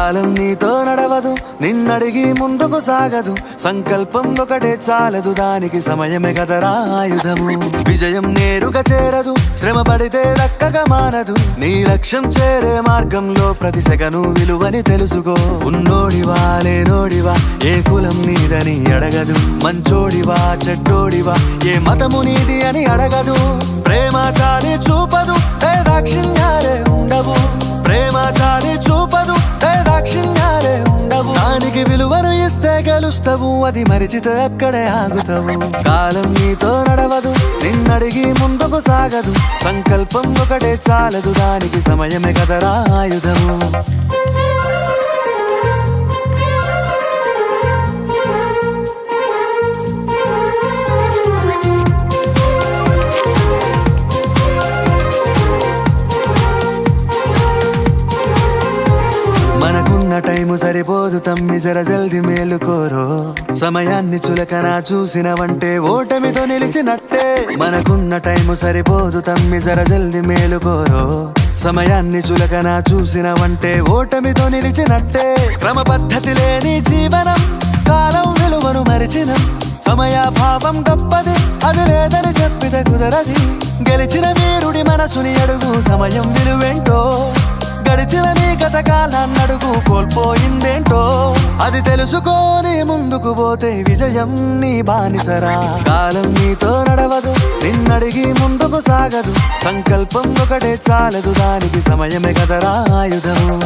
కాలం నీతో నడవదు, నిన్నడిగి ముందుకు సాగదు. సంకల్పం ఒకటే చాలదు, దానికి సమయమే కదరా ఆయుధము. విజయం నేరుగా చేరదు, శ్రమ పడితే దక్కగా మానదు. నీ లక్ష్యం చేరే మార్గంలో ప్రతి సెకను విలువని తెలుసుకో. ఉన్నోడివా లేనోడివా, ఏ కులం నీదని అడగదు. మంచోడివా చెడ్డోడివా, ఏ మతము నీది అని అడగదు. ప్రేమ చాలి చూపదు, ఏ దాక్షిణ్యాలే ఉండవు. ప్రేమ చాలి చూపదు, ఏ దాక్షిణ్యాలే ఉండవు. దానికి విలువను ఇస్తే గెలుస్తావు, అది మరిచితే అక్కడే ఆగుతావు. కాలం నీతో నడవదు, నిన్నడిగి ముందుకు సాగదు. సంకల్పం ఒకటే చాలదు, దానికి సమయమే కదరా ఆయుధము. టైము సరిపోదు తమ్మి, జర జల్ది మేలుకోరో. సమయాన్ని చులకన చూసినవంటే ఓటమితో నిలిచినట్టే. మనకున్న టైము సరిపోదు తమ్మి, జర జల్ది మేలుకోరో. సమయాన్ని చులకన చూసినవంటే ఓటమితో నిలిచినట్టే. క్రమ పద్ధతి లేని జీవనం, కాలం విలువను మరిచినం. సమయాభావం గొప్పది, అది లేదని చెప్పితే కుదరది. గెలిచిన వీరుడి మనసుని అడుగు, సమయం విలువేంటో. గడిచిన నీ గత కాలాన్నడుగు, కోల్పోయిందేంటో. అది తెలుసుకొని ముందుకు పోతే విజయం నీ బానిసరా. కాలం నీతో నడవదు, నిన్నడిగి ముందుకు సాగదు. సంకల్పం ఒకటే చాలదు, దానికి సమయమే కదరా ఆయుధము.